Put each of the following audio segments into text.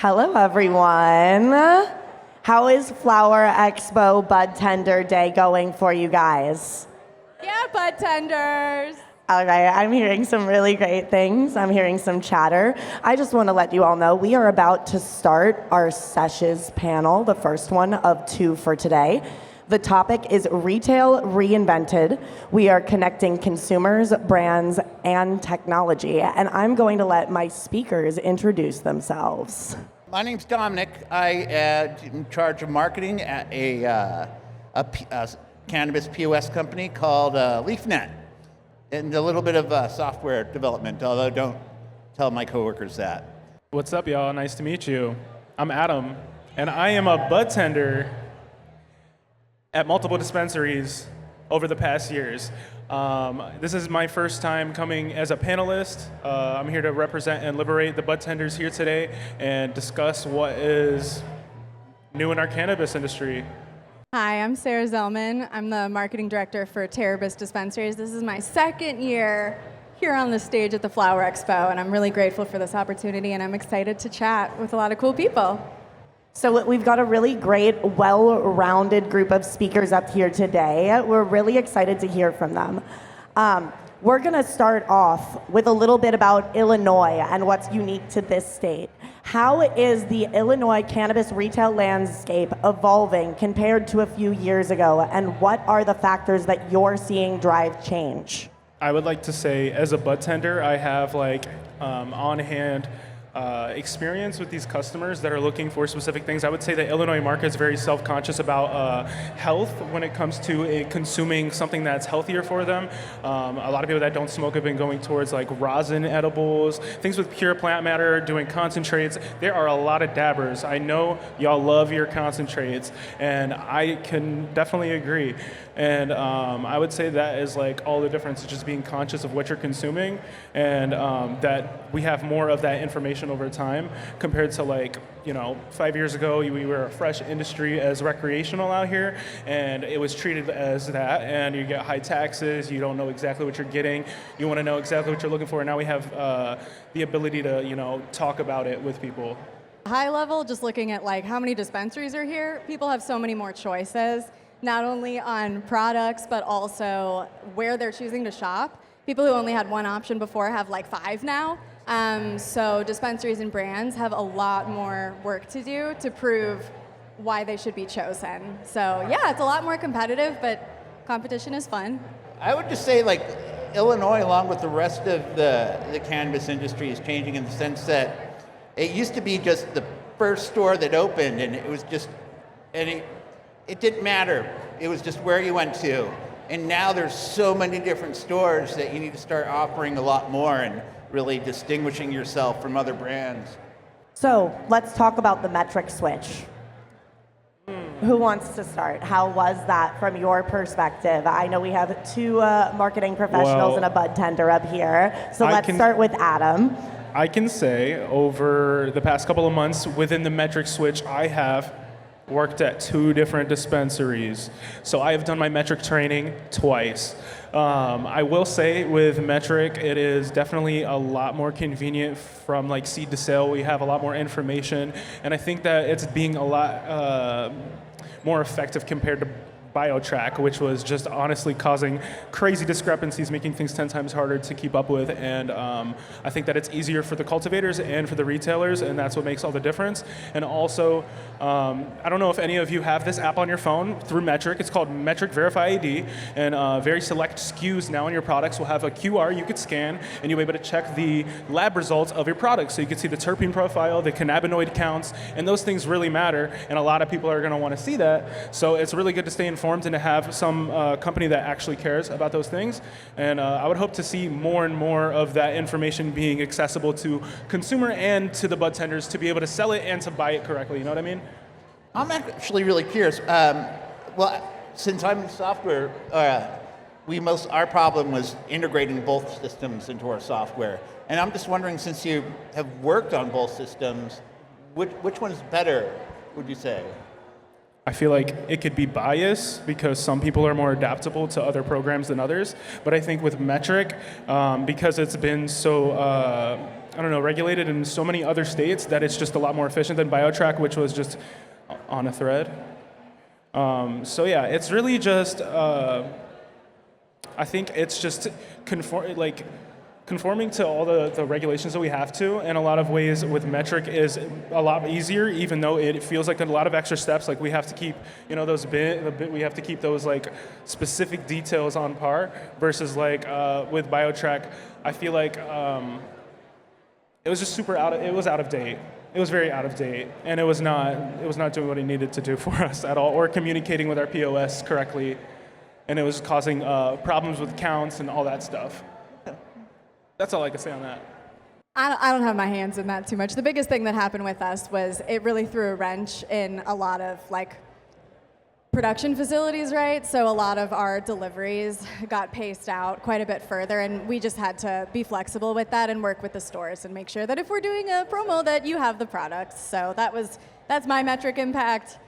Hello, everyone. How is Flower Expo Bud Tender Day going for you guys? Yeah, bud tenders. Okay, I'm hearing some really great things. I'm hearing some chatter. I just want to let you all know we are about to start our SESHES panel, the first one of two for today. The topic is Retail Reinvented. We are connecting consumers, brands, and technology. And I'm going to let my speakers introduce themselves. My name's Dominic. I am in charge of marketing at a cannabis POS company called LeafNet, and a little bit of software development, although don't tell my coworkers that. What's up, y'all? Nice to meet you. I'm Adam, and I am a bud tender at multiple dispensaries over the past years. This is my first time coming as a panelist. I'm here to represent and liberate the bud tenders here today and discuss what is new in our cannabis industry. Hi, I'm Sarah Zellman. I'm the marketing director for Terabis Dispensaries. This is my second year here on the stage at the Flower Expo, and I'm really grateful for this opportunity, and I'm excited to chat with a lot of cool people. So we've got a really great, well-rounded group of speakers up here today. We're really excited to hear from them. We're going to start off with a little bit about Illinois and what's unique to this state. How is the Illinois cannabis retail landscape evolving compared to a few years ago, and what are the factors that you're seeing drive change? I would like to say, as a bud tender, I have on-hand experience with these customers that are looking for specific things. I would say the Illinois market is very self-conscious about health when it comes to consuming something that's healthier for them. A lot of people that don't smoke have been going towards like rosin edibles, things with pure plant matter, doing concentrates. There are a lot of dabbers. I know y'all love your concentrates, and I can definitely agree. And I would say that is like all the difference, is just being conscious of what you're consuming, and that we have more of that information over time compared to 5 years ago, we were a fresh industry as recreational out here, and it was treated as that, and you get high taxes, you don't know exactly what you're getting, you want to know exactly what you're looking for, and now we have the ability to talk about it with people. High level, just looking at how many dispensaries are here, people have so many more choices, not only on products, but also where they're choosing to shop. People who only had one option before have 5 now. So dispensaries and brands have a lot more work to do to prove why they should be chosen. So yeah, it's a lot more competitive, but competition is fun. I would just say Illinois, along with the rest of the cannabis industry, is changing in the sense that it used to be just the first store that opened, and it was just, it didn't matter. It was just where you went to. And now there's so many different stores that you need to start offering a lot more and really distinguishing yourself from other brands. So let's talk about the metric switch. Who wants to start? How was that from your perspective? I know we have two marketing professionals and a bud tender up here. So let's start with Adam. I can say over the past couple of months within the metric switch, I have worked at 2 different dispensaries. So I have done my metric training twice. I will say with metric, it is definitely a lot more convenient from seed to sale. We have a lot more information, and I think that it's being a lot more effective compared to BioTrack, which was just honestly causing crazy discrepancies, making things 10 times harder to keep up with. And I think that it's easier for the cultivators and for the retailers, and that's what makes all the difference. And also, I don't know if any of you have this app on your phone through Metric. It's called Metric Verify ID, and very select SKUs now in your products will have a QR you could scan, and you'll be able to check the lab results of your products. So you can see the terpene profile, the cannabinoid counts, and those things really matter, and a lot of people are going to want to see that. So it's really good to stay informed and to have some company that actually cares about those things. And I would hope to see more and more of that information being accessible to consumer and to the bud tenders to be able to sell it and to buy it correctly. You know what I mean? I'm actually really curious. Since I'm in software, our problem was integrating both systems into our software. And I'm just wondering, since you have worked on both systems, which one's better, would you say? I feel like it could be biased because some people are more adaptable to other programs than others. But I think with Metric, because it's been so I don't know, regulated in so many other states that it's just a lot more efficient than BioTrack, which was just on a thread. So yeah, it's really just, I think it's just conforming to all the regulations that we have to. In a lot of ways with metric is a lot easier, even though it feels like a lot of extra steps. Like we have to keep, those we have to keep those like specific details on par versus like with BioTrack, I feel like it was just it was out of date. It was very out of date, and it was not doing what it needed to do for us at all, or communicating with our POS correctly, and it was causing problems with counts and all that stuff. That's all I can say on that. I don't have my hands in that too much. The biggest thing that happened with us was it really threw a wrench in a lot of like production facilities, right? So a lot of our deliveries got paced out quite a bit further, and we just had to be flexible with that and work with the stores and make sure that if we're doing a promo that you have the products. So that's my metric impact.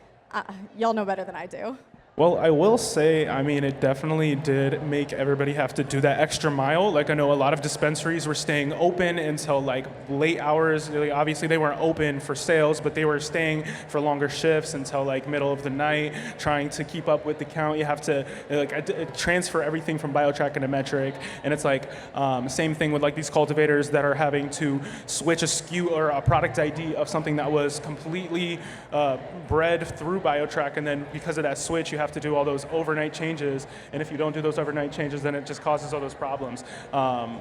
Y'all know better than I do. Well, I will say, I mean, it definitely did make everybody have to do that extra mile. Like, I know a lot of dispensaries were staying open until like late hours. Obviously, they weren't open for sales, but they were staying for longer shifts until like middle of the night, trying to keep up with the count. You have to transfer everything from BioTrack into metric, and it's like same thing with like these cultivators that are having to switch a SKU or a product ID of something that was completely bred through BioTrack, and then because of that switch, you have to do all those overnight changes, and if you don't do those overnight changes, then it just causes all those problems.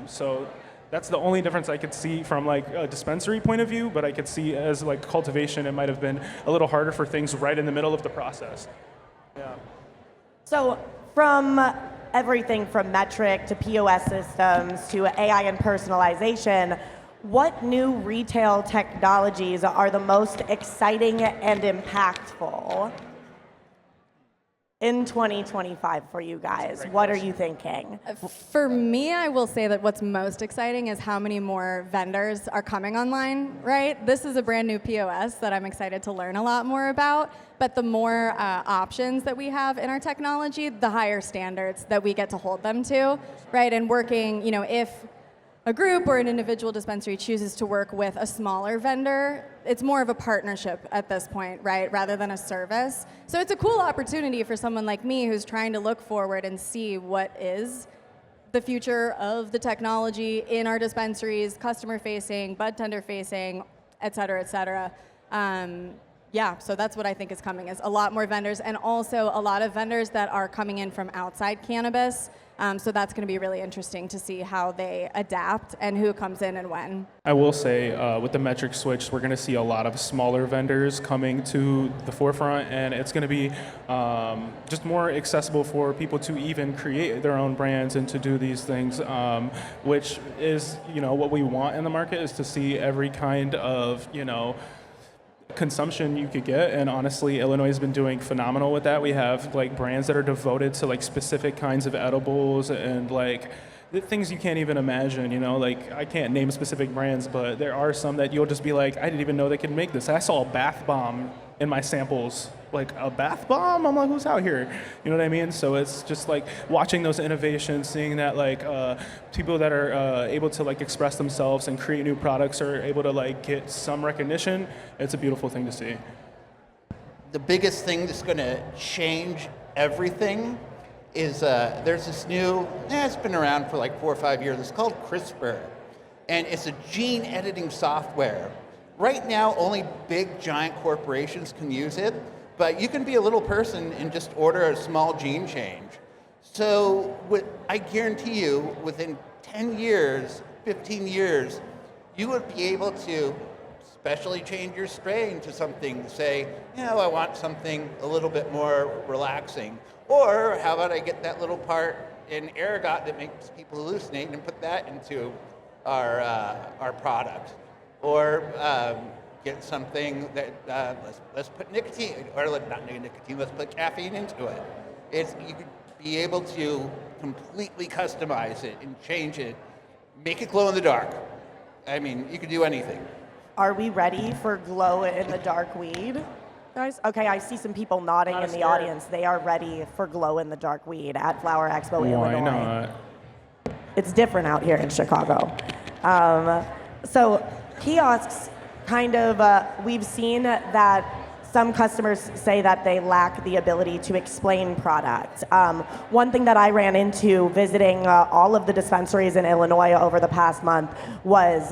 So that's the only difference I could see from like a dispensary point of view, but I could see as like cultivation, it might have been a little harder for things right in the middle of the process. Yeah. So from everything from metric to POS systems to AI and personalization, what new retail technologies are the most exciting and impactful in 2025 for you guys? What are you thinking? For me, I will say that what's most exciting is how many more vendors are coming online, right? This is a brand new POS that I'm excited to learn a lot more about, but the more options that we have in our technology, the higher standards that we get to hold them to, right? And working, if a group or an individual dispensary chooses to work with a smaller vendor, it's more of a partnership at this point, right, rather than a service. So it's a cool opportunity for someone like me who's trying to look forward and see what is the future of the technology in our dispensaries, customer-facing, bud tender-facing, et cetera, et cetera. Yeah, so that's what I think is coming, is a lot more vendors, and also a lot of vendors that are coming in from outside cannabis. So that's going to be really interesting to see how they adapt and who comes in and when. I will say, with the metric switch, we're going to see a lot of smaller vendors coming to the forefront, and it's going to be just more accessible for people to even create their own brands and to do these things, which is, what we want in the market, is to see every kind of, consumption you could get, and honestly Illinois has been doing phenomenal with that. We have like brands that are devoted to like specific kinds of edibles and like the things you can't even imagine, like I can't name specific brands, but there are some that you'll just be like, I didn't even know they could make this. I saw a bath bomb in my samples, like a bath bomb? I'm like, who's out here? You know what I mean? So it's just like watching those innovations, seeing that like people that are able to like express themselves and create new products are able to like get some recognition. It's a beautiful thing to see. The biggest thing that's going to change everything is there's this new, it's been around for like 4 or 5 years, it's called CRISPR, and it's a gene editing software. Right now, only big, giant corporations can use it, but you can be a little person and just order a small gene change. So I guarantee you, within 10 years, 15 years, you would be able to specially change your strain to something, say, I want something a little bit more relaxing. Or how about I get that little part in ergot that makes people hallucinate and put that into our product. Or get something that, let's put nicotine, or not nicotine, let's put caffeine into it. You could be able to completely customize it and change it, make it glow in the dark. I mean, you could do anything. Are we ready for glow in the dark weed, guys? Okay, I see some people nodding in the audience. They are ready for glow in the dark weed at Flower Expo, Illinois. Why not? It's different out here in Chicago. So kiosks kind of, we've seen that some customers say that they lack the ability to explain product. One thing that I ran into visiting all of the dispensaries in Illinois over the past month was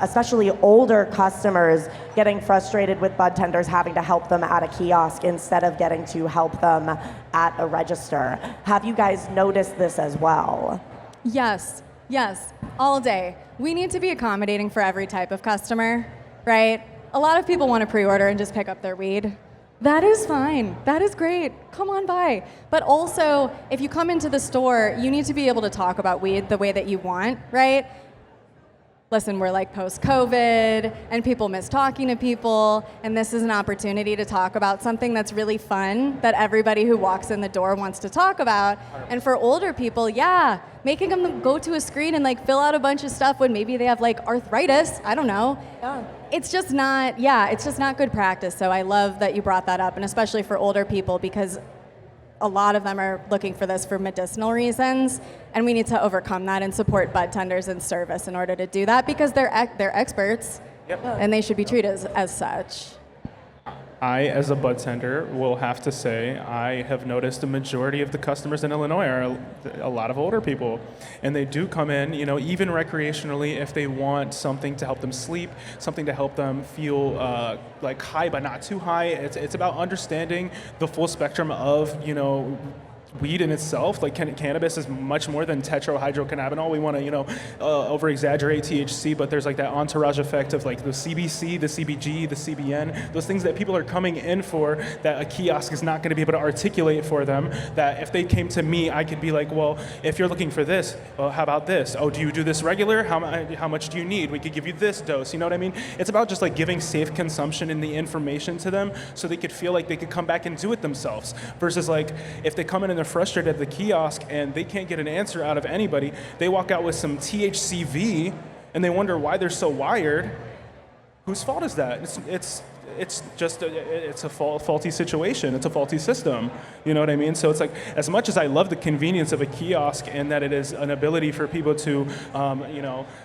especially older customers getting frustrated with bud tenders having to help them at a kiosk instead of getting to help them at a register. Have you guys noticed this as well? Yes, all day. We need to be accommodating for every type of customer, right? A lot of people want to pre-order and just pick up their weed. That is fine. That is great. Come on by. But also, if you come into the store, you need to be able to talk about weed the way that you want, right? Listen, we're like post-COVID, and people miss talking to people, and this is an opportunity to talk about something that's really fun that everybody who walks in the door wants to talk about. And for older people, yeah, making them go to a screen and like fill out a bunch of stuff when maybe they have like arthritis, I don't know. Yeah. It's just not good practice. So I love that you brought that up, and especially for older people, because a lot of them are looking for this for medicinal reasons, and we need to overcome that and support bud tenders and service in order to do that, because they're experts. Yep. And they should be treated as such. I, as a bud tender, will have to say I have noticed the majority of the customers in Illinois are a lot of older people, and they do come in, even recreationally, if they want something to help them sleep, something to help them feel like high but not too high. It's about understanding the full spectrum of weed in itself. Like cannabis is much more than tetrahydrocannabinol. We want to over exaggerate THC, but there's like that entourage effect of like the CBC, the CBG, the CBN, those things that people are coming in for that a kiosk is not going to be able to articulate for them. That if they came to me, I could be like, well, if you're looking for this, well, how about this? Oh, do you do this regular? How much do you need? We could give you this dose. You know what I mean? It's about just like giving safe consumption and the information to them so they could feel like they could come back and do it themselves, versus like if they come in and they're frustrated at the kiosk and they can't get an answer out of anybody, they walk out with some THCV and they wonder why they're so wired. Whose fault is that? It's just a faulty situation. It's a faulty system. You know what I mean? So it's like, as much as I love the convenience of a kiosk and that it is an ability for people to,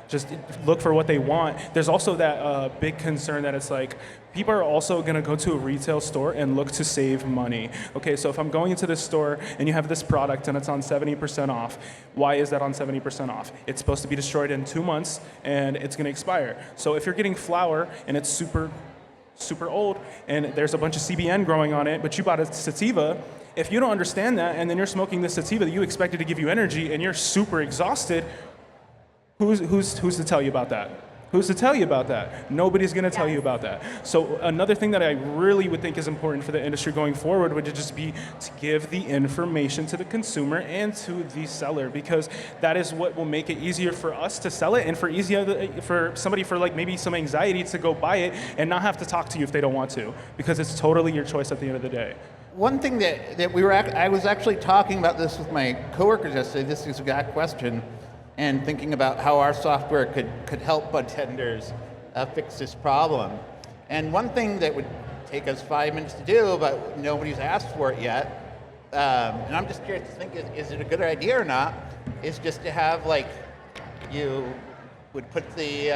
just look for what they want, there's also that big concern that it's like, people are also going to go to a retail store and look to save money. Okay, so if I'm going into this store and you have this product and it's on 70% off, why is that on 70% off? It's supposed to be destroyed in 2 months and it's going to expire. So if you're getting flour and it's super old and there's a bunch of CBN growing on it, but you bought a sativa, if you don't understand that and then you're smoking this sativa that you expected to give you energy and you're super exhausted, who's to tell you about that? Who's to tell you about that? Nobody's going to tell you about that. So another thing that I really would think is important for the industry going forward would just be to give the information to the consumer and to the seller, because that is what will make it easier for us to sell it and for somebody for like maybe some anxiety to go buy it and not have to talk to you if they don't want to, because it's totally your choice at the end of the day. One thing that I was actually talking about this with my coworkers yesterday, this exact question, and thinking about how our software could help bud tenders fix this problem. And one thing that would take us 5 minutes to do, but nobody's asked for it yet, and I'm just curious to think, is it a good idea or not, is just to have like, you would put the,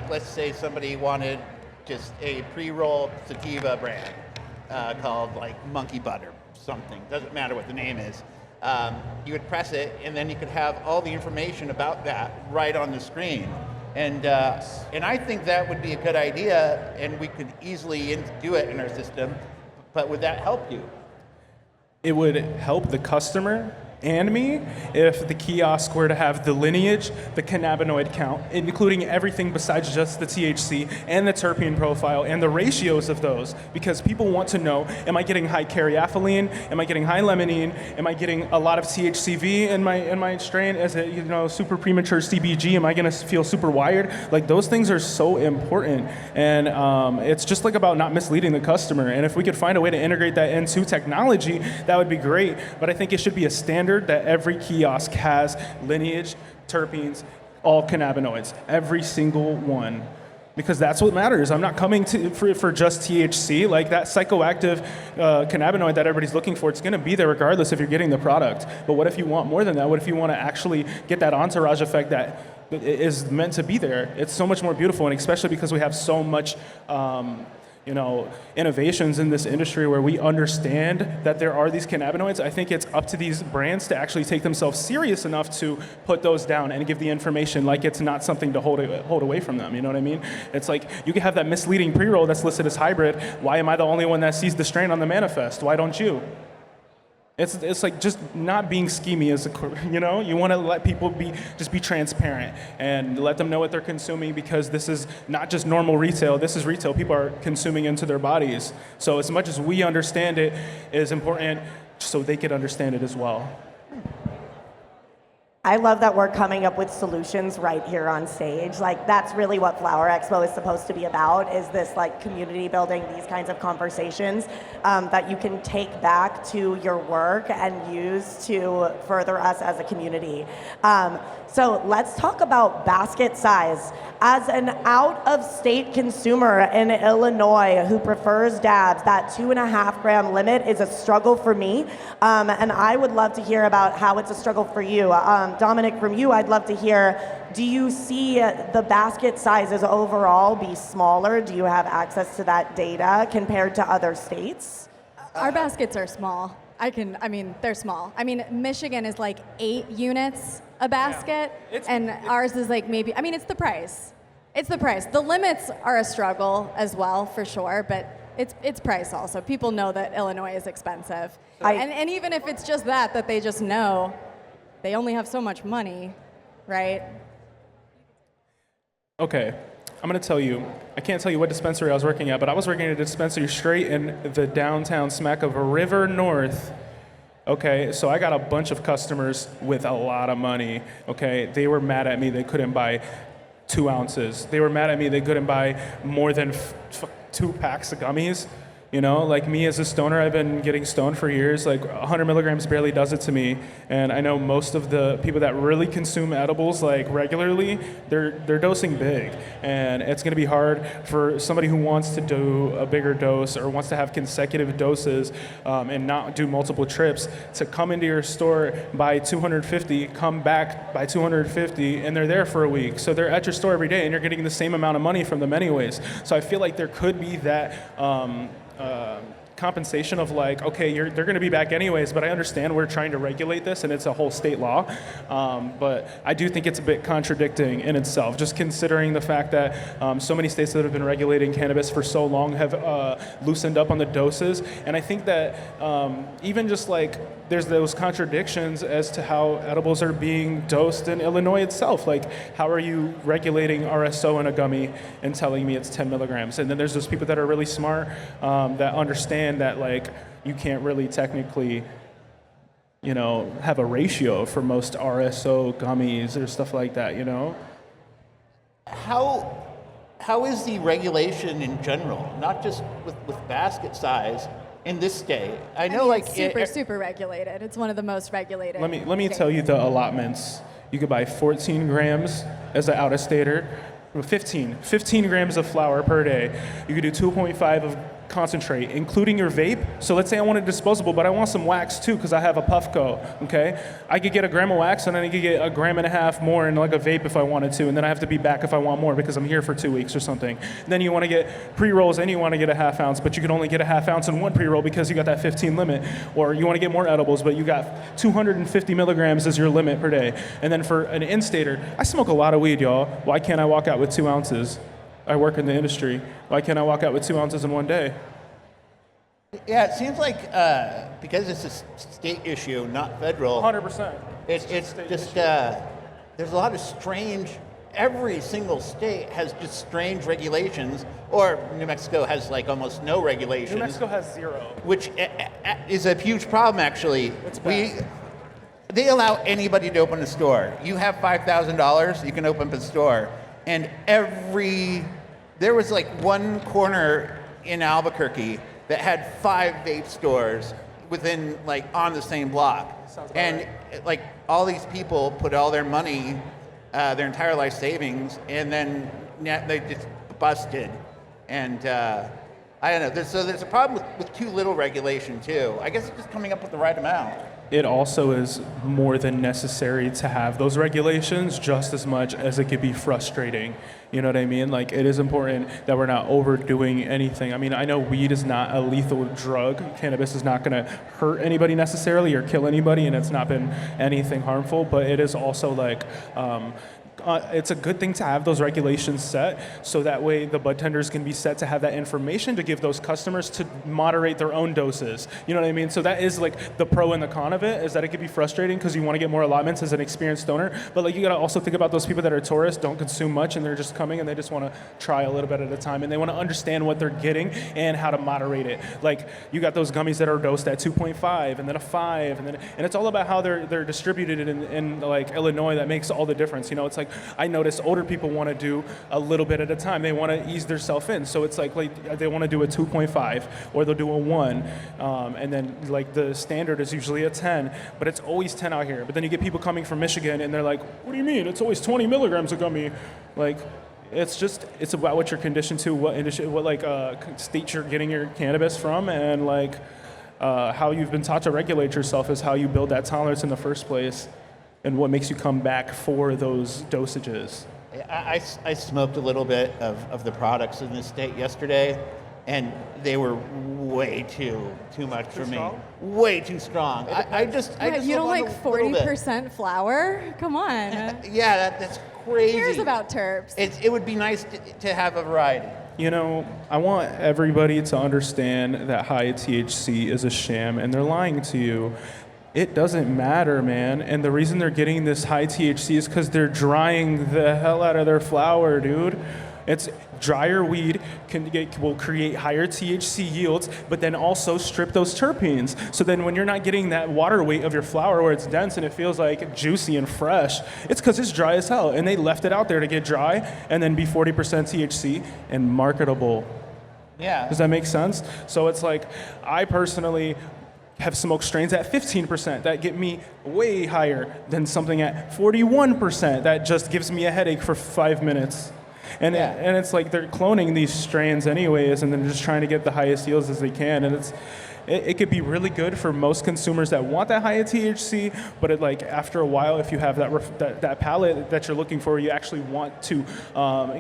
let's say somebody wanted just a pre-rolled sativa brand called like Monkey Butter, something, doesn't matter what the name is. You would press it, and then you could have all the information about that right on the screen. And I think that would be a good idea, and we could easily do it in our system. But would that help you? It would help the customer and me if the kiosk were to have the lineage, the cannabinoid count, including everything besides just the THC and the terpene profile and the ratios of those, because people want to know, am I getting high caryophyllene? Am I getting high limonene? Am I getting a lot of THCV in my strain? As a super premature CBG, am I going to feel super wired? Like, those things are so important, and it's just like about not misleading the customer. And if we could find a way to integrate that into technology, that would be great. But I think it should be a standard that every kiosk has lineage, terpenes, all cannabinoids, every single one, because that's what matters. I'm not coming for just THC. Like, that psychoactive cannabinoid that everybody's looking for, it's going to be there regardless if you're getting the product. But what if you want more than that? What if you want to actually get that entourage effect that is meant to be there. It's so much more beautiful, and especially because we have so much innovations in this industry where we understand that there are these cannabinoids. I think it's up to these brands to actually take themselves serious enough to put those down and give the information like it's not something to hold away from them. You know what I mean? It's like you can have that misleading pre-roll that's listed as hybrid. Why am I the only one that sees the strain on the manifest? Why don't you? It's like just not being schemy as you want to let people be transparent and let them know what they're consuming, because this is not just normal retail, this is retail people are consuming into their bodies. So as much as we understand it is important so they could understand it as well. I love that we're coming up with solutions right here on stage. Like, that's really what Flower Expo is supposed to be about, is this like community building, these kinds of conversations that you can take back to your work and use to further us as a community. So let's talk about basket size. As an out-of-state consumer in Illinois who prefers dabs, that 2.5 gram limit is a struggle for me. And I would love to hear about how it's a struggle for you. Dominic, from you, I'd love to hear, do you see the basket sizes overall be smaller? Do you have access to that data compared to other states? Our baskets are small. They're small. Michigan is like 8 units a basket, and ours is like maybe, it's the price. It's the price. The limits are a struggle as well, for sure, but it's price also. People know that Illinois is expensive. And even if it's just that they just know they only have so much money, right? Okay, I'm gonna tell you, I can't tell you what dispensary I was working at, but I was working at a dispensary straight in the downtown smack of River North. Okay, so I got a bunch of customers with a lot of money. Okay, they were mad at me they couldn't buy 2 ounces. They were mad at me they couldn't buy more than 2 packs of gummies. Like me as a stoner, I've been getting stoned for years. Like 100 milligrams barely does it to me. And I know most of the people that really consume edibles like regularly, they're dosing big. And it's gonna be hard for somebody who wants to do a bigger dose or wants to have consecutive doses and not do multiple trips to come into your store, buy 250, come back by 250, and they're there for a week. So they're at your store every day and you're getting the same amount of money from them anyways. So I feel like there could be that compensation of like, okay, they're going to be back anyways, but I understand we're trying to regulate this and it's a whole state law. But I do think it's a bit contradicting in itself, just considering the fact that so many states that have been regulating cannabis for so long have loosened up on the doses. And I think that even just like there's those contradictions as to how edibles are being dosed in Illinois itself. Like, how are you regulating RSO in a gummy and telling me it's 10 milligrams? And then there's those people that are really smart that understand that like you can't really technically, have a ratio for most RSO gummies or stuff like that, How is the regulation in general, not just with basket size, in this state? I know, it's super regulated. It's one of the most regulated. Let me tell you the allotments. You could buy 14 grams as an out-of-stater, 15 grams of flour per day. You could do 2.5 of concentrate, including your vape. So let's say I want a disposable, but I want some wax too because I have a Puffco, okay? I could get a gram of wax and then I could get 1.5 grams more in like a vape if I wanted to, and then I have to be back if I want more because I'm here for 2 weeks or something. And then you want to get pre-rolls and you want to get a 1/2 ounce, but you can only get a 1/2 ounce in one pre-roll because you got that 15 limit. Or you want to get more edibles, but you got 250 milligrams as your limit per day. And then for an in-stater, I smoke a lot of weed, y'all. Why can't I walk out with 2 ounces? I work in the industry. Why can't I walk out with 2 ounces in one day? Yeah, it seems like because it's a state issue, not federal. 100%. It's just there's a lot of strange. Every single state has just strange regulations, or New Mexico has like almost no regulations. New Mexico has 0. Which is a huge problem, actually. It's bad. They allow anybody to open a store. You have $5,000, you can open a store. And there was like one corner in Albuquerque that had 5 vape stores within, like, on the same block. And like all these people put all their money, their entire life savings, and then they just busted. And I don't know. There's a problem with too little regulation too. I guess it's just coming up with the right amount. It also is more than necessary to have those regulations, just as much as it could be frustrating. You know what I mean? Like, it is important that we're not overdoing anything. I mean, I know weed is not a lethal drug. Cannabis is not going to hurt anybody necessarily or kill anybody, and it's not been anything harmful, but it is also like, it's a good thing to have those regulations set, so that way the bud tenders can be set to have that information to give those customers to moderate their own doses. You know what I mean? So that is like the pro and the con of it, is that it could be frustrating because you want to get more allotments as an experienced donor, but like you got to also think about those people that are tourists, don't consume much, and they're just coming and they just want to try a little bit at a time, and they want to understand what they're getting and how to moderate it. Like, you got those gummies that are dosed at 2.5 and then a 5, and it's all about how they're distributed in like Illinois. That makes all the difference. You know, it's like, I notice older people want to do a little bit at a time. They want to ease themselves in. So it's like they want to do a 2.5 or they'll do a 1. And then like the standard is usually a 10, but it's always 10 out here. But then you get people coming from Michigan and they're like, what do you mean? It's always 20 milligrams of gummy. Like, it's about what you're conditioned to, what state you're getting your cannabis from, and like how you've been taught to regulate yourself is how you build that tolerance in the first place, and what makes you come back for those dosages. I smoked a little bit of the products in this state yesterday, and they were way too much for me. Strong? Way too strong. I just You don't want like a little bit. 40% flour? Come on. Yeah, that's crazy. Who cares about terps? It would be nice to have a variety. You know, I want everybody to understand that high THC is a sham, and they're lying to you. It doesn't matter, man. And the reason they're getting this high THC is because they're drying the hell out of their flower, dude. It's drier weed will create higher THC yields, but then also strip those terpenes. So then when you're not getting that water weight of your flower where it's dense and it feels like juicy and fresh, it's because it's dry as hell. And they left it out there to get dry and then be 40% THC and marketable. Yeah. Does that make sense? So it's like, I personally have smoked strains at 15% that get me way higher than something at 41% that just gives me a headache for 5 minutes. And it's like they're cloning these strains anyways, and then just trying to get the highest yields as they can. And it could be really good for most consumers that want that higher THC, but after a while, if you have that palate that you're looking for, you actually want to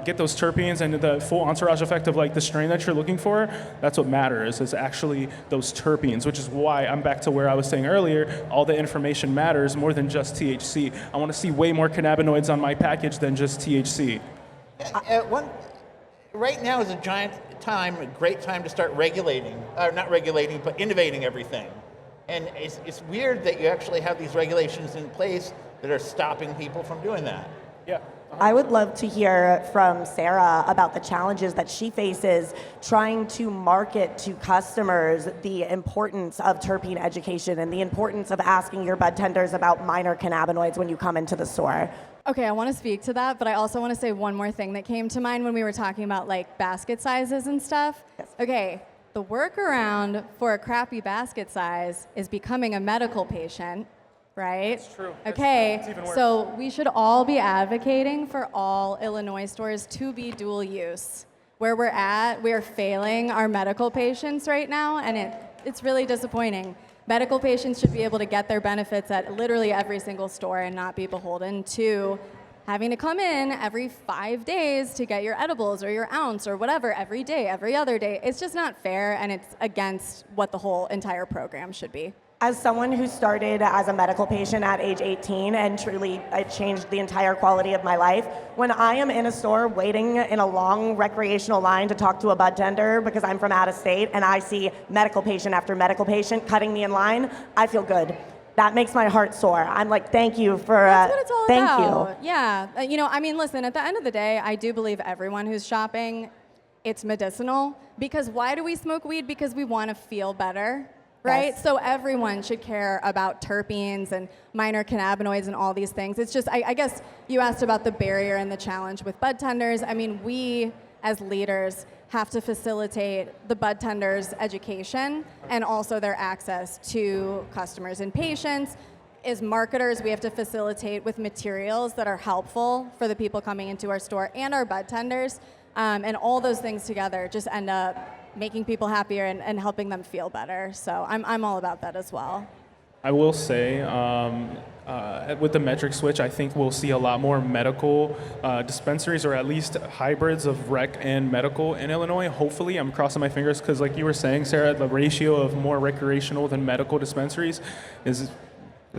get those terpenes and the full entourage effect of like the strain that you're looking for. That's what matters, is actually those terpenes, which is why I'm back to where I was saying earlier, all the information matters more than just THC. I want to see way more cannabinoids on my package than just THC. Right now is a great time to start regulating, or not regulating, but innovating everything. And it's weird that you actually have these regulations in place that are stopping people from doing that. Yeah. I would love to hear from Sarah about the challenges that she faces trying to market to customers the importance of terpene education and the importance of asking your bud tenders about minor cannabinoids when you come into the store. Okay, I want to speak to that, but I also want to say one more thing that came to mind when we were talking about like basket sizes and stuff. Yes. Okay, the workaround for a crappy basket size is becoming a medical patient, right? That's true. Okay, It's even worse. so we should all be advocating for all Illinois stores to be dual use. Where we're at, we are failing our medical patients right now, and it's really disappointing. Medical patients should be able to get their benefits at literally every single store and not be beholden to having to come in every 5 days to get your edibles or your ounce or whatever every day, every other day. It's just not fair, and it's against what the whole entire program should be. As someone who started as a medical patient at age 18 and truly it changed the entire quality of my life, when I am in a store waiting in a long recreational line to talk to a bud tender because I'm from out of state and I see medical patient after medical patient cutting me in line, I feel good. That makes my heart soar. I'm like, thank you for, That's what it's all thank about. you. Yeah, I mean, listen, at the end of the day, I do believe everyone who's shopping, it's medicinal. Because why do we smoke weed? Because we want to feel better. Right? Yes. So everyone should care about terpenes and minor cannabinoids and all these things. It's just, I guess you asked about the barrier and the challenge with bud tenders. I mean, we as leaders have to facilitate the bud tenders' education and also their access to customers and patients. As marketers, we have to facilitate with materials that are helpful for the people coming into our store and our bud tenders. And all those things together just end up making people happier and helping them feel better. So I'm all about that as well. I will say, with the metric switch, I think we'll see a lot more medical dispensaries, or at least hybrids of rec and medical in Illinois. Hopefully, I'm crossing my fingers, because like you were saying, Sarah, the ratio of more recreational than medical dispensaries it's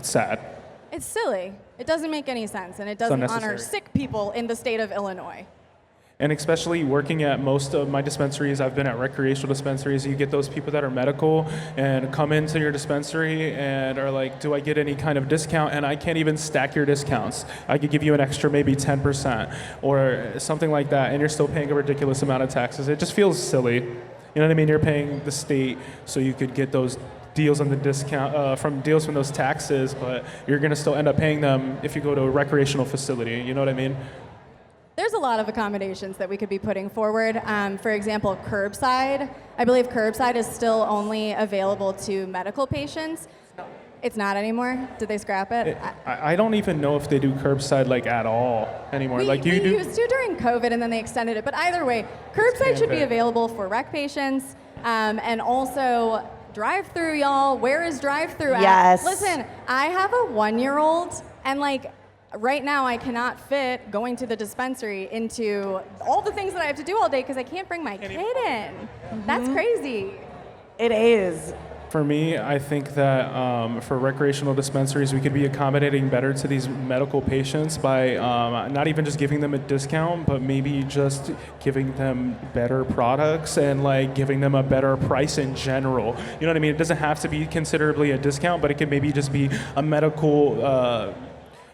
sad. It's silly. It doesn't make any sense, and it doesn't honor unnecessary. sick people in the state of Illinois. And especially working at most of my dispensaries, I've been at recreational dispensaries, you get those people that are medical and come into your dispensary and are like, do I get any kind of discount? And I can't even stack your discounts. I could give you an extra maybe 10% or something like that, and you're still paying a ridiculous amount of taxes. It just feels silly. You know what I mean? You're paying the state so you could get those deals on the discount from those taxes, but you're going to still end up paying them if you go to a recreational facility. You know what I mean? There's a lot of accommodations that we could be putting forward. For example, curbside. I believe curbside is still only available to medical patients. It's not anymore? Did they scrap it? I don't even know if they do curbside like at all anymore. We you do. used to during COVID, and then they extended it. But either way, curbside should be available for rec patients, and also drive-through, y'all. Where is drive-through at? Yes. Listen, I have a 1-year-old, and like, right now, I cannot fit going to the dispensary into all the things that I have to do all day because I can't bring my kid in. That's crazy. It is. For me, I think that for recreational dispensaries, we could be accommodating better to these medical patients by not even just giving them a discount, but maybe just giving them better products and like giving them a better price in general. You know what I mean? It doesn't have to be considerably a discount, but it could maybe just be a medical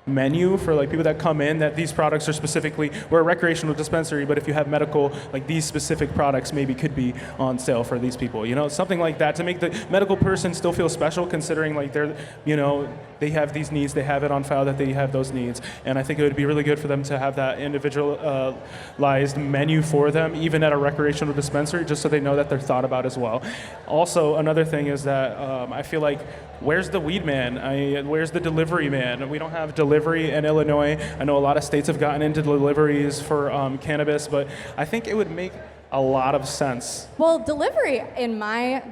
menu for like people that come in, that these products are specifically, we're a recreational dispensary, but if you have medical, like these specific products maybe could be on sale for these people, you know, something like that to make the medical person still feel special, considering like they're, you know, they have these needs, they have it on file that they have those needs, and I think it would be really good for them to have that individualized menu for them, even at a recreational dispensary, just so they know that they're thought about as well. Also, another thing is that I feel like, where's the weed man? Where's the delivery man? We don't have delivery in Illinois. I know a lot of states have gotten into deliveries for cannabis, but I think it would make a lot of sense. Well, delivery,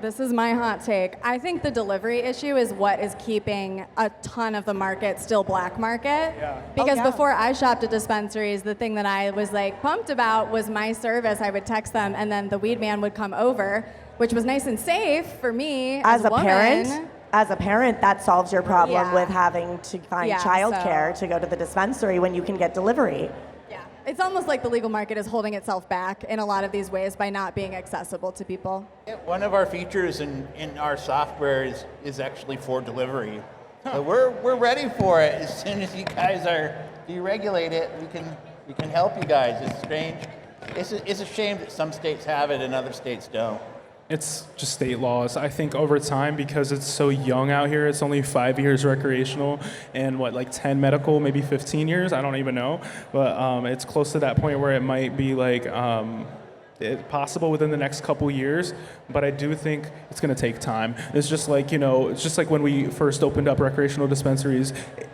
this is my hot take, I think the delivery issue is what is keeping a ton of the market still black market. Yeah. Because Oh, yeah. before I shopped at dispensaries, the thing that I was like pumped about was my service. I would text them, and then the weed man would come over, which was nice and safe for me as a woman. As a parent, that solves your problem Yeah. with having to find Yeah, childcare so- to go to the dispensary when you can get delivery. Yeah. It's almost like the legal market is holding itself back in a lot of these ways by not being accessible to people. Yeah, one of our features in our software is actually for delivery. So we're ready for it. As soon as you guys are deregulate it, we can help you guys. It's strange. It's a shame that some states have it and other states don't. It's just state laws. I think over time, because it's so young out here, it's only 5 years recreational and like 10 medical, maybe 15 years. I don't even know, but it's close to that point where it might be like possible within the next couple years. But I do think it's going to take time. It's just like, you know, it's just like when we first opened up recreational dispensaries,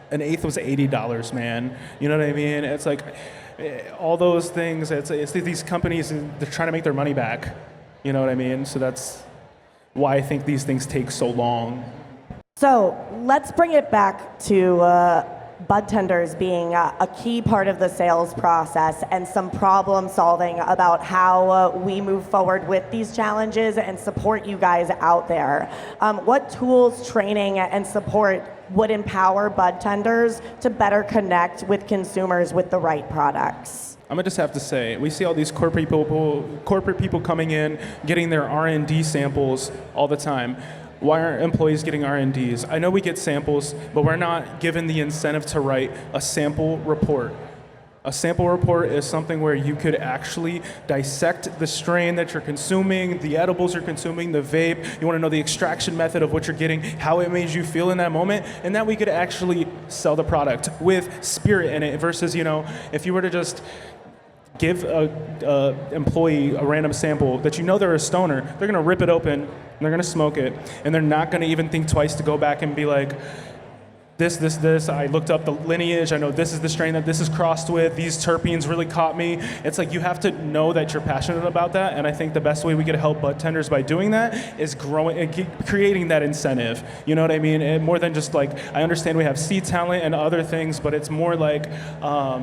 an eighth was $80, man. You know what I mean? It's like all those things. It's these companies, they're trying to make their money back. You know what I mean? So that's why I think these things take so long. So let's bring it back to bud tenders being a key part of the sales process and some problem solving about how we move forward with these challenges and support you guys out there. What tools, training, and support would empower bud tenders to better connect with consumers with the right products? I'm gonna just have to say, we see all these corporate people coming in, getting their R&D samples all the time. Why aren't employees getting R&Ds? I know we get samples, but we're not given the incentive to write a sample report. A sample report is something where you could actually dissect the strain that you're consuming, the edibles you're consuming, the vape. You want to know the extraction method of what you're getting, how it made you feel in that moment, and that we could actually sell the product with spirit in it versus, you know, if you were to just give a employee a random sample that you know they're a stoner, they're gonna rip it open, and they're gonna smoke it, and they're not gonna even think twice to go back and be like, this. I looked up the lineage. I know this is the strain that this is crossed with. These terpenes really caught me. It's like you have to know that you're passionate about that. And I think the best way we can help bud tenders by doing that is creating that incentive. You know what I mean? And more than just like, I understand we have seed talent and other things, but it's more like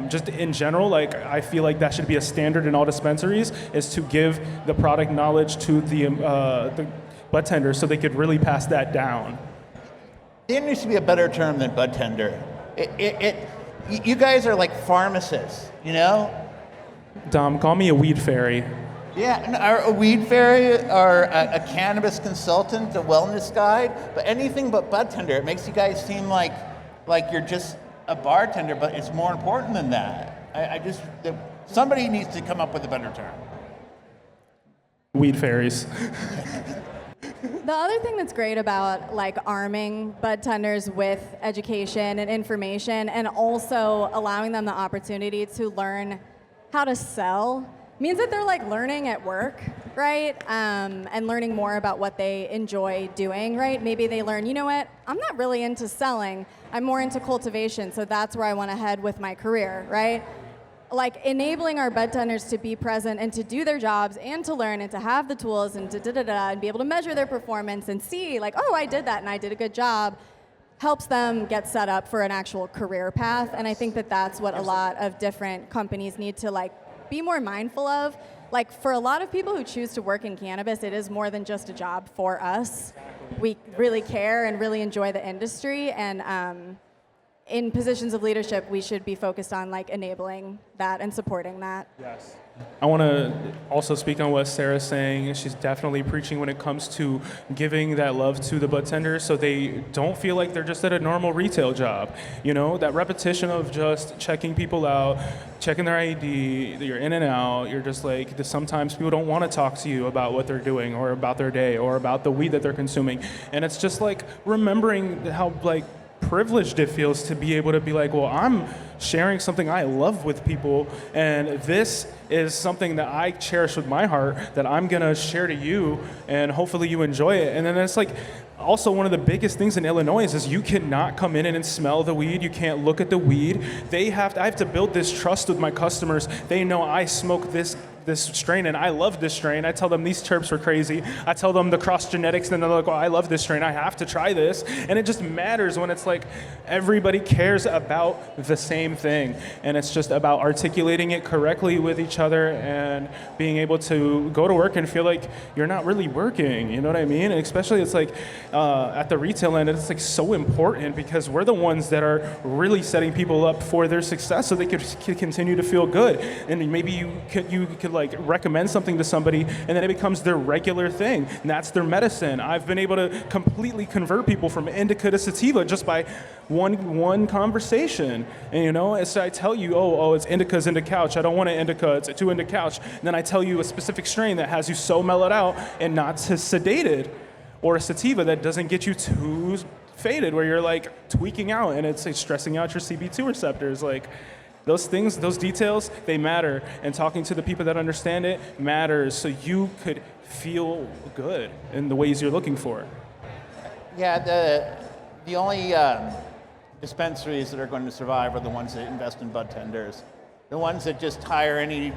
just in general, like I feel like that should be a standard in all dispensaries, is to give the product knowledge to the bud tenders so they could really pass that down. There needs to be a better term than bud tender. You guys are like pharmacists, you know? Dom, call me a weed fairy. Yeah, a weed fairy or a cannabis consultant, a wellness guide, but anything but bud tender. It makes you guys seem like you're just a bartender, but it's more important than that. Somebody needs to come up with a better term. Weed fairies. The other thing that's great about like arming bud tenders with education and information, and also allowing them the opportunity to learn how to sell, means that they're like learning at work, right? And learning more about what they enjoy doing, right? Maybe they learn, you know what, I'm not really into selling, I'm more into cultivation, so that's where I want to head with my career, right? Like enabling our bud tenders to be present and to do their jobs and to learn and to have the tools and and be able to measure their performance and see like, oh, I did that and I did a good job, helps them get set up for an actual career path. And I think that that's what a lot of different companies need to like be more mindful of. Like for a lot of people who choose to work in cannabis, it is more than just a job for us. We really care and really enjoy the industry, and in positions of leadership, we should be focused on like enabling that and supporting that. Yes. I want to also speak on what Sarah's saying. She's definitely preaching when it comes to giving that love to the bud tenders so they don't feel like they're just at a normal retail job. You know, that repetition of just checking people out, checking their ID, you're in and out, you're just like, sometimes people don't want to talk to you about what they're doing or about their day or about the weed that they're consuming. And it's just like remembering how like privileged it feels to be able to be like, well, I'm sharing something I love with people, and this is something that I cherish with my heart that I'm gonna share to you, and hopefully you enjoy it. And then it's like, also one of the biggest things in Illinois is you cannot come in and smell the weed. You can't look at the weed. I have to build this trust with my customers. They know I smoke this strain and I love this strain. I tell them these terps are crazy. I tell them the cross genetics, and then they're like, oh, I love this strain. I have to try this. And it just matters when it's like everybody cares about the same thing. And it's just about articulating it correctly with each other and being able to go to work and feel like you're not really working. You know what I mean? And especially it's like at the retail end, it's like so important because we're the ones that are really setting people up for their success so they could continue to feel good. And maybe you could like recommend something to somebody and then it becomes their regular thing, and that's their medicine. I've been able to completely convert people from indica to sativa just by one conversation. And you know, so I tell you, oh, it's indica's into couch. I don't want an indica, it's too into couch. And then I tell you a specific strain that has you so mellowed out and not sedated, or a sativa that doesn't get you too faded where you're like tweaking out and it's like stressing out your CB2 receptors. Like those things, those details, they matter. And talking to the people that understand it matters so you could feel good in the ways you're looking for. Yeah, the only dispensaries that are going to survive are the ones that invest in bud tenders. The ones that just hire any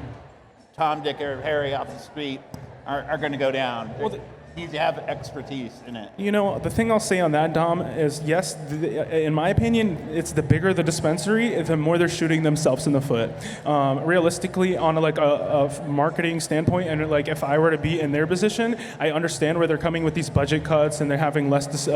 Tom, Dick, or Harry off the street are going to go down. Well, need to have expertise in it. You know, the thing I'll say on that, Dom, is yes, in my opinion, it's the bigger the dispensary, the more they're shooting themselves in the foot. Realistically, on a marketing standpoint, and like if I were to be in their position, I understand where they're coming with these budget cuts and they're having less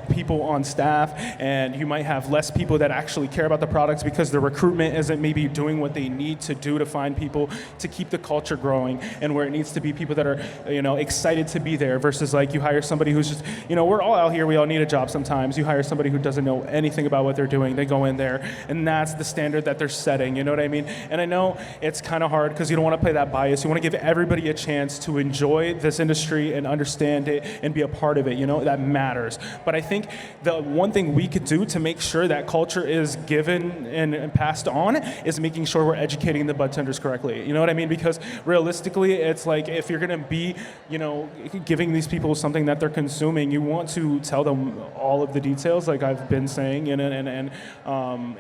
people on staff, and you might have less people that actually care about the products because the recruitment isn't maybe doing what they need to do to find people to keep the culture growing, and where it needs to be people that are, you know, excited to be there versus like you hire somebody who's just, you know, we're all out here, we all need a job sometimes. You hire somebody who doesn't know anything about what they're doing, they go in there, and that's the standard that they're setting, you know what I mean? And I know it's kind of hard because you don't want to play that bias. You want to give everybody a chance to enjoy this industry and understand it and be a part of it, you know, that matters. But I think the one thing we could do to make sure that culture is given and passed on is making sure we're educating the bud tenders correctly, you know what I mean? Because realistically, it's like if you're going to be, you know, giving giving these people something that they're consuming, you want to tell them all of the details, like I've been saying. And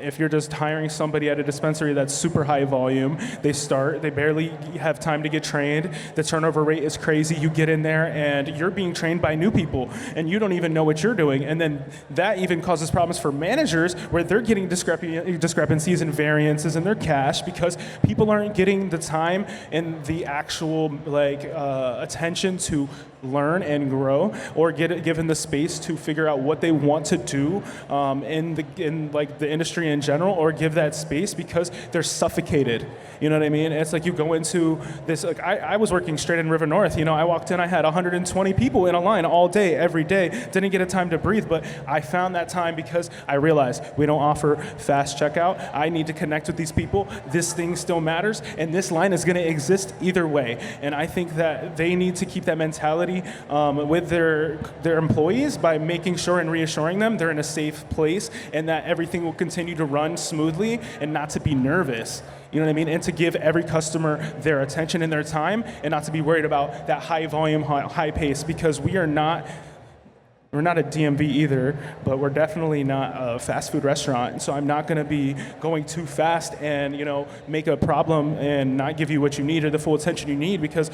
if you're just hiring somebody at a dispensary that's super high volume, they barely have time to get trained. The turnover rate is crazy. You get in there and you're being trained by new people, and you don't even know what you're doing. And then that even causes problems for managers, where they're getting discrepancies and variances in their cash because people aren't getting the time and the actual attention to learn and grow, or given the space to figure out what they want to do in the industry in general, or give that space because they're suffocated. You know what I mean? It's like you go into this, like I was working straight in River North. I walked in, I had 120 people in a line all day, every day. Didn't get a time to breathe, but I found that time because I realized we don't offer fast checkout. I need to connect with these people. This thing still matters, and this line is going to exist either way. And I think that they need to keep that mentality with their employees by making sure and reassuring them they're in a safe place and that everything will continue to run smoothly, and not to be nervous. You know what I mean? And to give every customer their attention and their time, and not to be worried about that high volume, high pace, because we're not a DMV either, but we're definitely not a fast food restaurant. So I'm not going to be going too fast and make a problem and not give you what you need or the full attention you need, because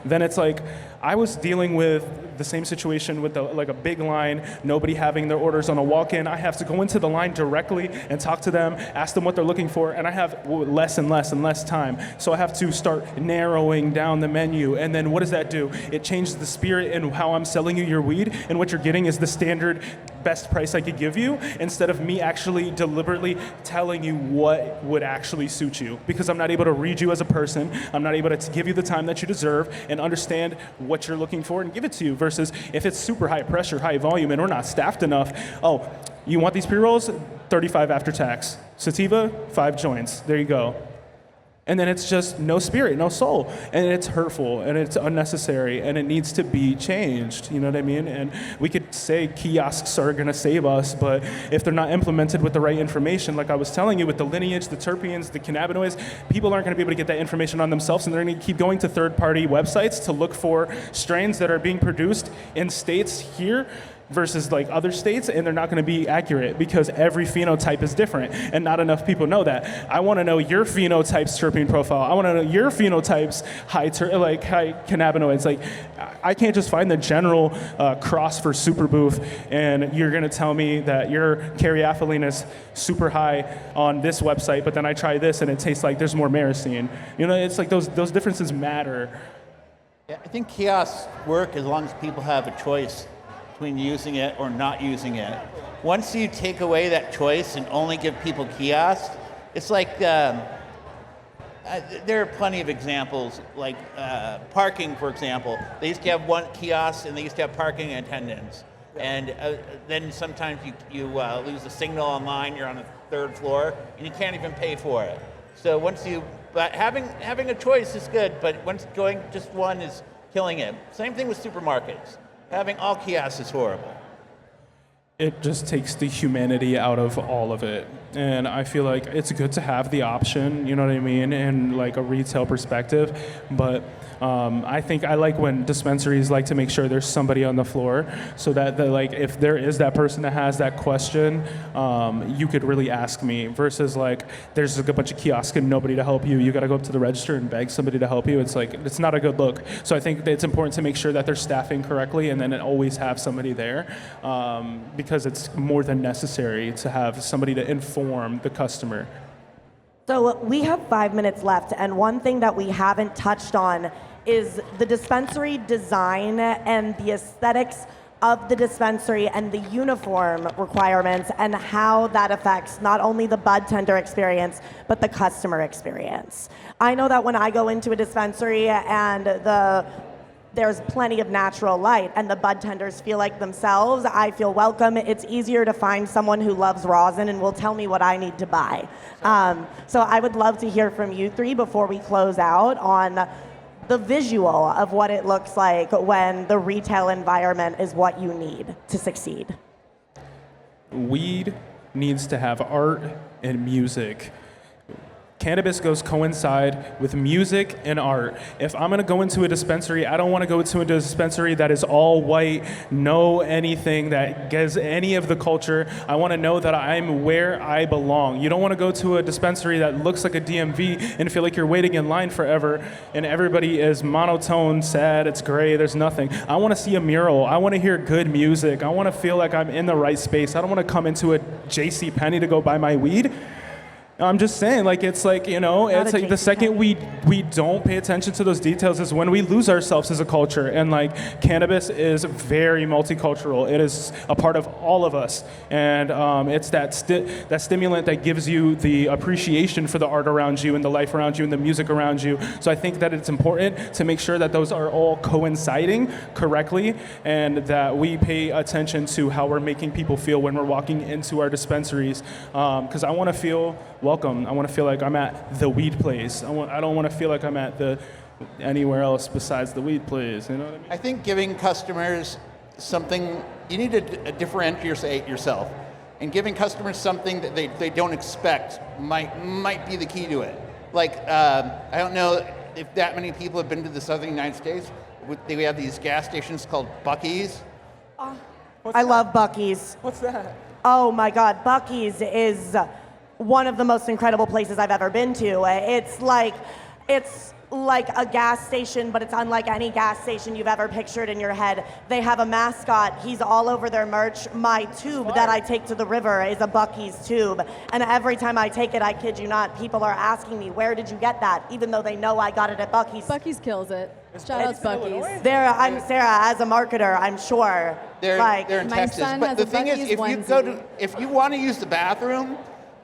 then it's like I was dealing with the same situation with a big line, nobody having their orders on a walk-in. I have to go into the line directly and talk to them, ask them what they're looking for, and I have less and less and less time. So I have to start narrowing down the menu. And then what does that do? It changes the spirit in how I'm selling you your weed, and what you're getting is the standard best price I could give you, instead of me actually deliberately telling you what would actually suit you, because I'm not able to read you as a person. I'm not able to give you the time that you deserve and understand what you're looking for and give it to you, versus if it's super high pressure, high volume, and we're not staffed enough. Oh, you want these pre-rolls? 35 after tax. Sativa, 5 joints. There you go. And then it's just no spirit, no soul. And it's hurtful, and it's unnecessary, and it needs to be changed. You know what I mean? And we could say kiosks are going to save us, but if they're not implemented with the right information, like I was telling you, with the lineage, the terpenes, the cannabinoids, people aren't going to be able to get that information on themselves, and they're going to keep going to third-party websites to look for strains that are being produced in states here versus other states, and they're not going to be accurate because every phenotype is different, and not enough people know that. I want to know your phenotype's terpene profile. I want to know your phenotype's high cannabinoids. I can't just find the general cross for super booth, and you're going to tell me that your caryophyllene is super high on this website, but then I try this and it tastes like there's more myrcene. It's like those differences matter. Yeah, I think kiosks work as long as people have a choice between using it or not using it. Once you take away that choice and only give people kiosks, it's like there are plenty of examples, like parking, for example. They used to have one kiosk and they used to have parking attendants. And then sometimes you lose a signal online, you're on the 3rd floor, and you can't even pay for it. So but having a choice is good, but once going just one is killing it. Same thing with supermarkets. Having all kiosks is horrible. It just takes the humanity out of all of it. And I feel like it's good to have the option, you know what I mean, in a retail perspective. But I think I like when dispensaries like to make sure there's somebody on the floor, so that if there is that person that has that question, you could really ask me, versus there's a bunch of kiosks and nobody to help you. You got to go up to the register and beg somebody to help you. It's not a good look. So I think that it's important to make sure that they're staffing correctly, and then always have somebody there, because it's more than necessary to have somebody to inform the customer. So we have 5 minutes left, and one thing that we haven't touched on is the dispensary design and the aesthetics of the dispensary and the uniform requirements, and how that affects not only the bud tender experience, but the customer experience. I know that when I go into a dispensary and there's plenty of natural light and the bud tenders feel like themselves, I feel welcome. It's easier to find someone who loves rosin and will tell me what I need to buy. So I would love to hear from you three before we close out on the visual of what it looks like when the retail environment is what you need to succeed. Weed needs to have art and music. cannabis goes coincide with music and art. If I'm gonna go into a dispensary, I don't wanna go to a dispensary that is all white, no anything that gives any of the culture. I wanna know that I'm where I belong. You don't wanna go to a dispensary that looks like a DMV and feel like you're waiting in line forever and everybody is monotone, sad, it's gray, there's nothing. I wanna see a mural, I wanna hear good music, I wanna feel like I'm in the right space. I don't wanna come into a J.C. Penney to go buy my weed. I'm just saying, like, it's like, you know, it's like the second we don't pay attention to those details is when we lose ourselves as a culture. And like, cannabis is very multicultural. It is a part of all of us. And it's that stimulant that gives you the appreciation for the art around you and the life around you and the music around you. So I think that it's important to make sure that those are all coinciding correctly and that we pay attention to how we're making people feel when we're walking into our dispensaries. Because I want to feel welcome. I want to feel like I'm at the weed place. I don't want to feel like I'm at anywhere else besides the weed place. You know what I mean? I think giving customers something, you need to differentiate yourself. And giving customers something that they don't expect might be the key to it. Like, I don't know if that many people have been to the southern United States. We have these gas stations called Buc-ee's. I love Buc-ee's. What's that? Oh my God, Buc-ee's is one of the most incredible places I've ever been to. It's like a gas station, but it's unlike any gas station you've ever pictured in your head. They have a mascot. He's all over their merch. My tube that I take to the river is a Buc-ee's tube. And every time I take it, I kid you not, people are asking me, where did you get that? Even though they know I got it at Buc-ee's. Buc-ee's kills it. Shout out to Buc-ee's. I'm Sarah, as a marketer, I'm sure. They're in My Texas. son But has the a thing is, Buc-ee's if you want to use the bathroom,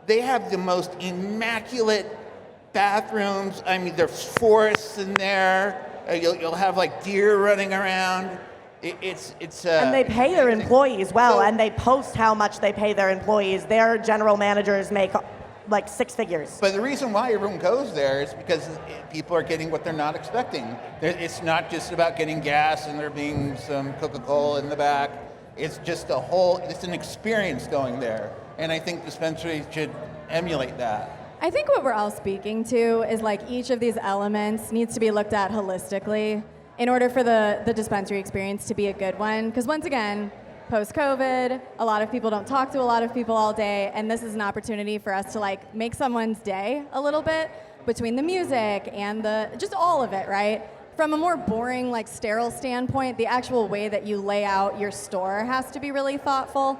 they have the most immaculate bathrooms. I mean, there's forests in there. You'll have like deer running around. It's and they pay their employees well, and they post how much they pay their employees. Their general managers make like 6 figures. But the reason why everyone goes there is because people are getting what they're not expecting. It's not just about getting gas and there being some Coca-Cola in the back. It's just it's an experience going there. And I think dispensaries should emulate that. I think what we're all speaking to is like each of these elements needs to be looked at holistically in order for the dispensary experience to be a good one. Because once again, post-COVID, a lot of people don't talk to a lot of people all day, and this is an opportunity for us to like make someone's day a little bit between the music and just all of it, right? From a more boring, like sterile standpoint, the actual way that you lay out your store has to be really thoughtful.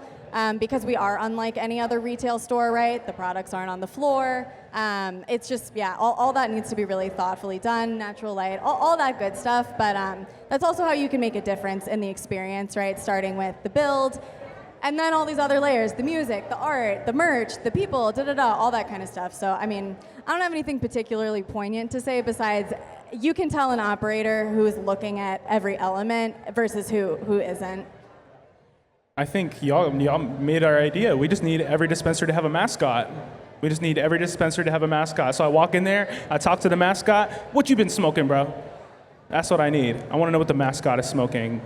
Because we are unlike any other retail store, right? The products aren't on the floor. It's just, yeah, all that needs to be really thoughtfully done, natural light, all that good stuff. But that's also how you can make a difference in the experience, right? Starting with the build, and then all these other layers, the music, the art, the merch, the people, all that kind of stuff. So, I mean, I don't have anything particularly poignant to say besides you can tell an operator who is looking at every element versus who isn't. I think y'all made our idea. We just need every dispensary to have a mascot. We just need every dispensary to have a mascot. So I walk in there, I talk to the mascot. What you been smoking, bro? That's what I need. I want to know what the mascot is smoking.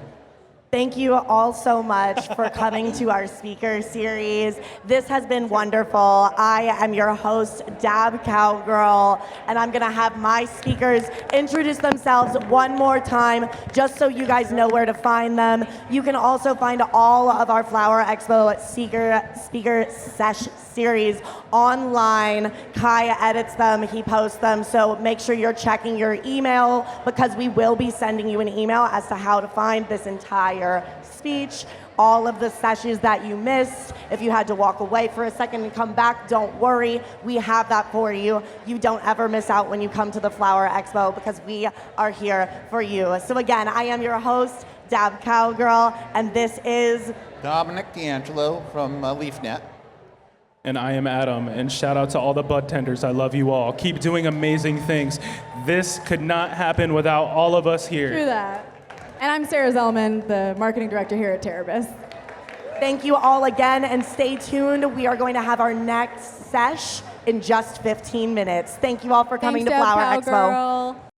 Thank you all so much for coming to our speaker series. This has been wonderful. I am your host, Dab Cowgirl, and I'm gonna have my speakers introduce themselves one more time, just so you guys know where to find them. You can also find all of our Flower Expo speaker sesh series online. Kai edits them, he posts them, so make sure you're checking your email because we will be sending you an email as to how to find this entire speech, all of the sessions that you missed. If you had to walk away for a second and come back, don't worry, we have that for you. You don't ever miss out when you come to the Flower Expo because we are here for you. So again, I am your host, Dab Cowgirl, and this is Dominic D'Angelo from LeafNet. And I am Adam, and shout out to all the bud tenders. I love you all. Keep doing amazing things. This could not happen without all of us here. True that. And I'm Sarah Zellman, the marketing director here at Terabis. Thank you all again, and stay tuned. We are going to have our next sesh in just 15 minutes. Thank you all for coming Thanks, to Flower Dab Expo. Cowgirl.